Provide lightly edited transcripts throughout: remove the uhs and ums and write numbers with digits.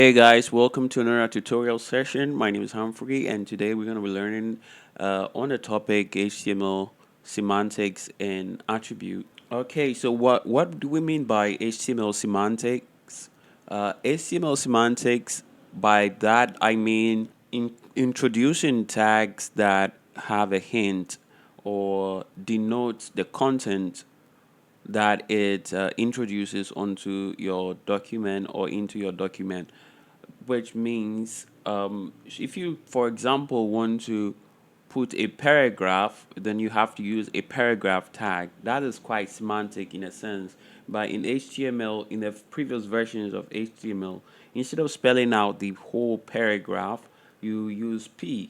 Hey guys, welcome to another tutorial session. My name is Humphrey, and today we're going to be learning on the topic HTML semantics and attribute. Okay, so what do we mean by HTML semantics? HTML semantics, by that I mean introducing tags that have a hint or denote the content that it introduces onto your document or into your document, which means if you, for example, want to put a paragraph, then you have to use a paragraph tag. That is quite semantic in a sense. But in HTML, in the previous versions of HTML, instead of spelling out the whole paragraph, you use P.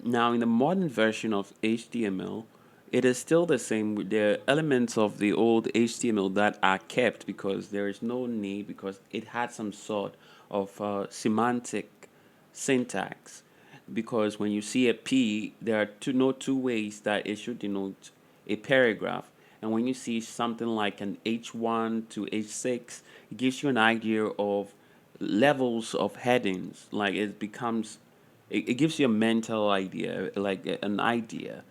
Now, in the modern version of HTML, it is still the same. There are elements of the old HTML that are kept because there is no need, because it had some sort of semantic syntax. Because when you see a P, there are no two ways that it should denote a paragraph. And when you see something like an H1 to H6, it gives you an idea of levels of headings. Like it gives you a mental idea, like an idea.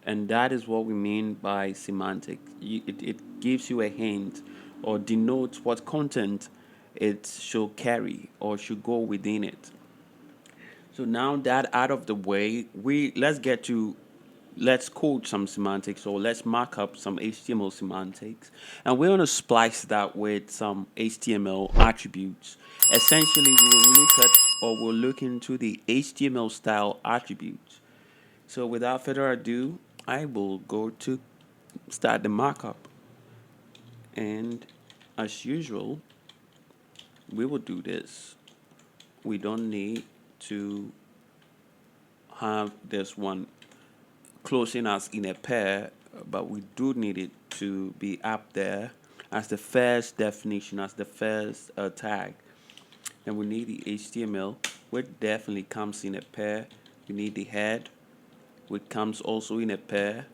And that is what we mean by semantic. It gives you a hint or denotes what content it should carry or should go within it. So now that out of the way, let's code some semantics, or let's mark up some HTML semantics, and we're going to splice that with some HTML attributes. Essentially, we'll look into the HTML style attributes. So without further ado, I will go to start the markup, and as usual, we will do this. We don't need to have this one closing us in a pair, but we do need it to be up there as the first definition, as the first tag. And we need the HTML, which definitely comes in a pair. We need the head, which comes also in a pair.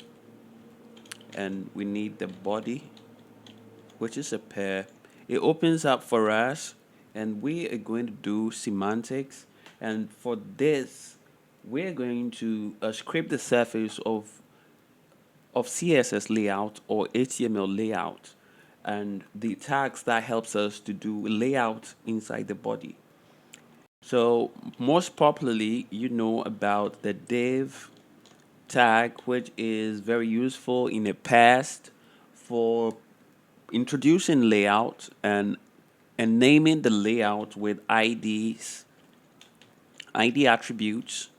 And we need the body, which is a pair. It opens up for us, and we are going to do semantics. And for this, we're going to scrape the surface of CSS layout or HTML layout, and the tags that helps us to do layout inside the body. So most popularly, you know about the div tag, which is very useful in the past for introducing layout and naming the layout with ID attributes.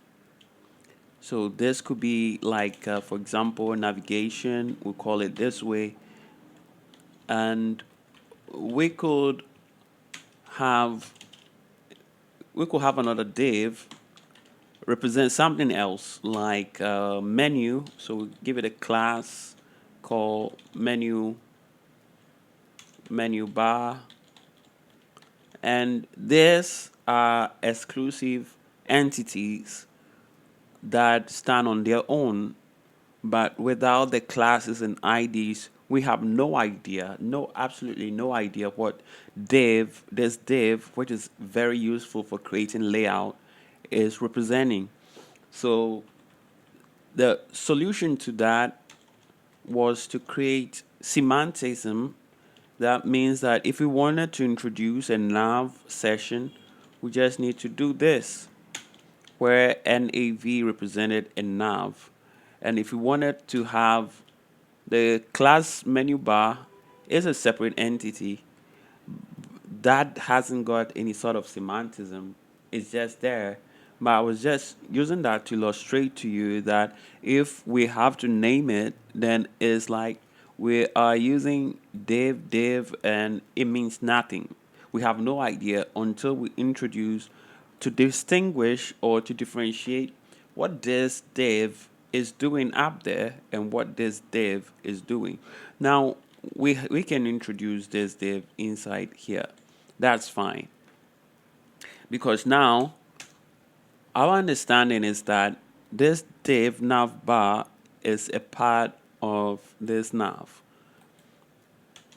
So this could be like, for example, navigation. We'll call it this way, and we could have another div represent something else like menu. So we give it a class called menu bar, and these are exclusive entities that stand on their own, but without the classes and IDs, we have no idea, absolutely no idea what this div, which is very useful for creating layout, is representing. So the solution to that was to create semanticism. That means that if we wanted to introduce a nav session, we just need to do this, where NAV represented a nav. And if we wanted to have the class menu bar is a separate entity that hasn't got any sort of semanticism, it's just there. But I was just using that to illustrate to you that if we have to name it, then it's like we are using div, and it means nothing. We have no idea until we introduce to distinguish or to differentiate what this div is doing up there and what this div is doing. Now we can introduce this div inside here. That's fine, because now our understanding is that this div nav bar is a part of this nav,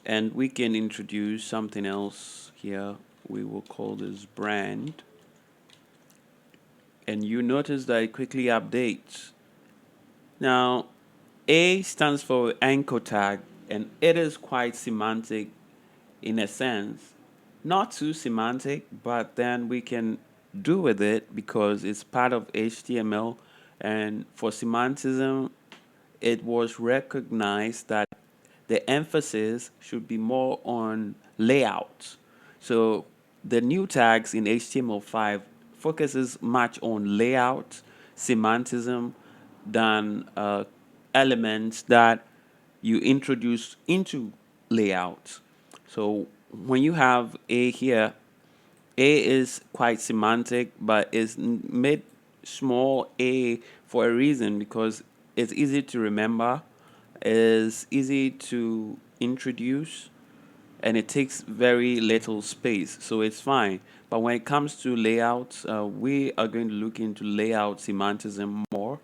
and we can introduce something else here. we will call this brand. And you notice that it quickly updates. Now, A stands for anchor tag, and it is quite semantic in a sense. Not too semantic, but then we can do with it because it's part of HTML. And for semanticism, it was recognized that the emphasis should be more on layout. So the new tags in HTML5 focuses much on layout, semanticism, than elements that you introduce into layout. So when you have A here, A is quite semantic, but it's made small a for a reason because it's easy to remember, is easy to introduce, and it takes very little space, so it's fine. But when it comes to layouts, we are going to look into layout semanticism more,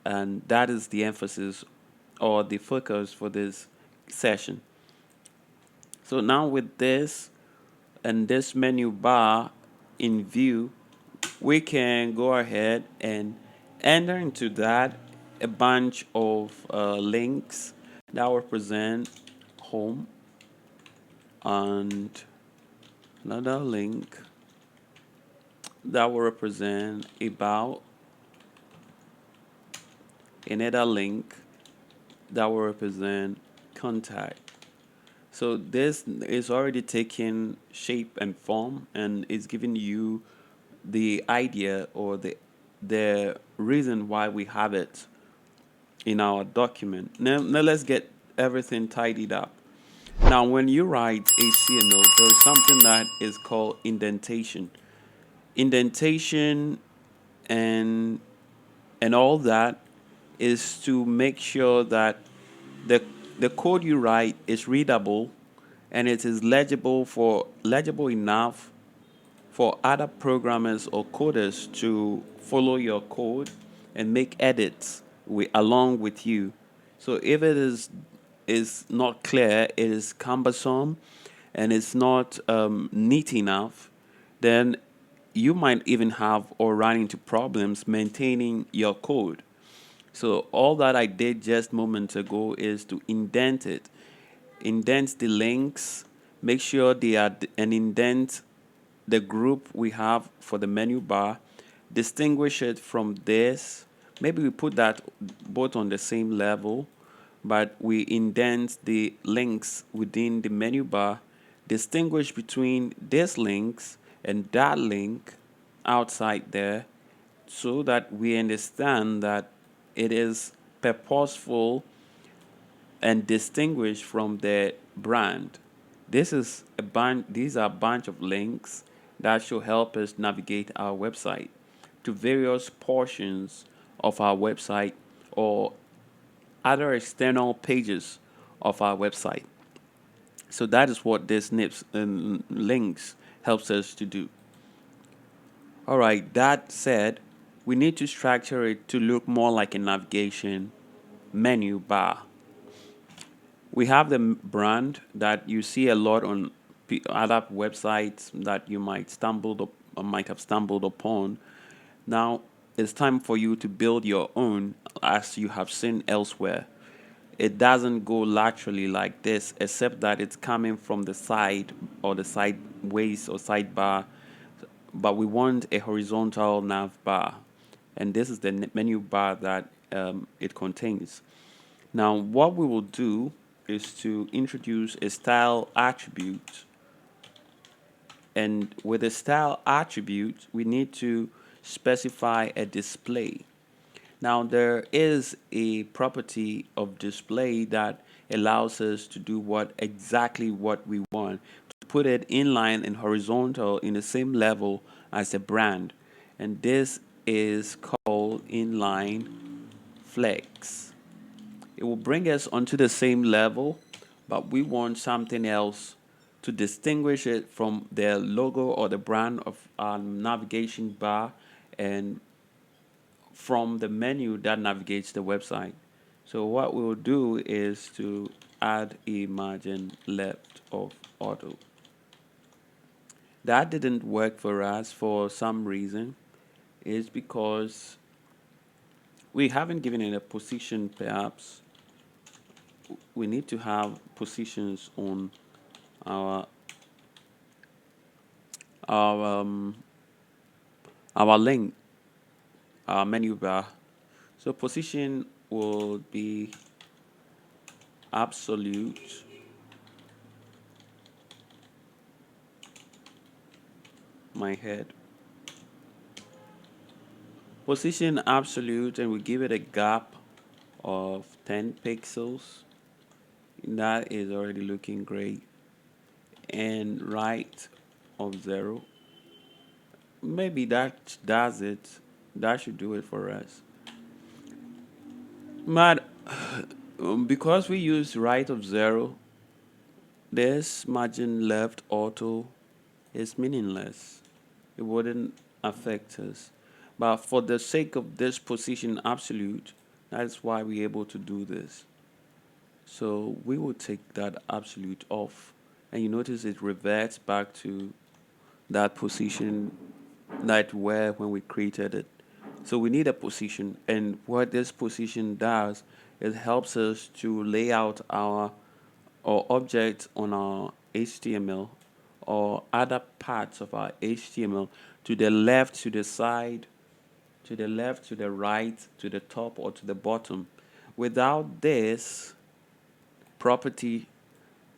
and that is the emphasis or the focus for this session. So now with this and this menu bar in view, we can go ahead and enter into that a bunch of links that represent home, and another link that will represent about, another link that will represent contact. So this is already taking shape and form, and it's giving you the idea or the reason why we have it in our document. Now let's get everything tidied up. Now, when you write HTML, there is something that is called indentation. Indentation and all that is to make sure that the the code you write is readable and it is legible enough for other programmers or coders to follow your code and make edits along with you. So if it is not clear, it is cumbersome, and it's not neat enough, then you might even have or run into problems maintaining your code. So all that I did just moments ago is to indent it. Indent the links, make sure they are, and indent the group we have for the menu bar, distinguish it from this. Maybe we put that both on the same level, but we indent the links within the menu bar, distinguish between these links and that link outside there, so that we understand that it is purposeful and distinguished from the brand. These are a bunch of links that should help us navigate our website to various portions of our website or other external pages of our website. So that is what this nips and links helps us to do. All right, that said, we need to structure it to look more like a navigation menu bar. We have the brand that you see a lot on other websites that you might have stumbled upon. Now it's time for you to build your own, as you have seen elsewhere. It doesn't go laterally like this, except that it's coming from the side or the sideways or sidebar. But we want a horizontal nav bar, and this is the menu bar that it contains. Now, what we will do is to introduce a style attribute, and with a style attribute, we need to specify a display. Now, there is a property of display that allows us to do exactly what we want, to put it inline and horizontal in the same level as a brand. And this is called inline flex. It will bring us onto the same level, but we want something else to distinguish it from the logo or the brand of our navigation bar and from the menu that navigates the website. So what we'll do is to add a margin left of auto. That didn't work for us for some reason. Is because we haven't given it a position. Perhaps we need to have positions on our our um, our link, our menu bar. So position will be absolute, my head. Position absolute, and we give it a gap of 10 pixels. That is already looking great. And right of 0. Maybe that does it. That should do it for us. But because we use right of 0, this margin left auto is meaningless. It wouldn't affect us. But for the sake of this position absolute, that's why we're able to do this. So we will take that absolute off. And you notice it reverts back to that position that were when we created it. So we need a position. And what this position does, it helps us to lay out our object on our HTML or other parts of our HTML to the left, to the side, to the left, to the right, to the top, or to the bottom. Without this property,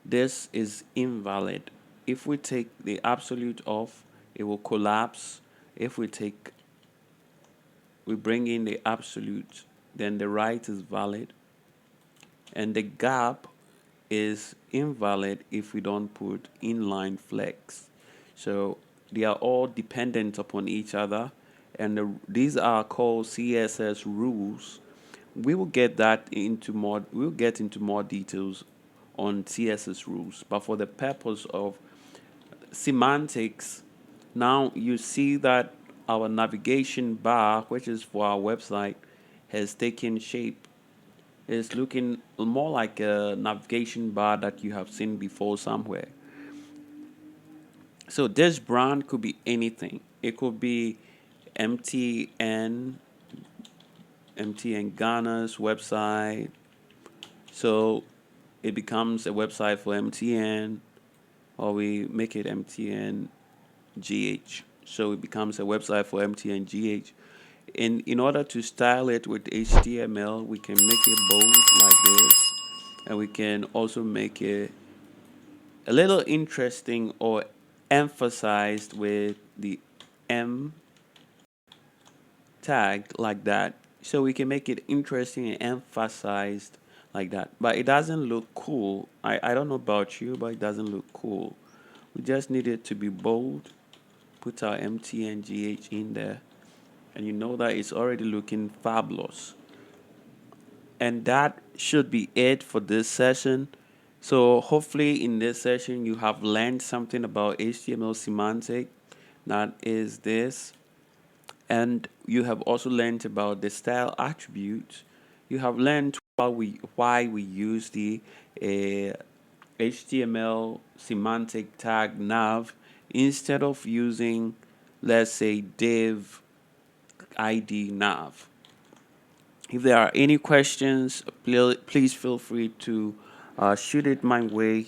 this is invalid. If we take the absolute off, it will collapse. If we bring in the absolute, then the right is valid. And the gap is invalid if we don't put inline flex. So they are all dependent upon each other, and these are called CSS rules. We will get that into more. We'll get into more details on CSS rules, but for the purpose of semantics, now you see that our navigation bar, which is for our website, has taken shape. It's looking more like a navigation bar that you have seen before somewhere. So this brand could be anything. It could be MTN, MTN Ghana's website. So it becomes a website for MTN, or we make it MTN GH. So it becomes a website for MTN GH. In order to style it with HTML, we can make it bold like this, and we can also make it a little interesting or emphasized with the M tag like that. So we can make it interesting and emphasized like that. But it doesn't look cool. I don't know about you, but it doesn't look cool. We just need it to be bold. Put our MTNGH in there. And you know that it's already looking fabulous. And that should be it for this session. So hopefully in this session you have learned something about HTML semantic. That is this. And you have also learned about the style attributes. You have learned why we use the HTML semantic tag nav instead of using, let's say, div ID nav. If there are any questions, please feel free to shoot it my way.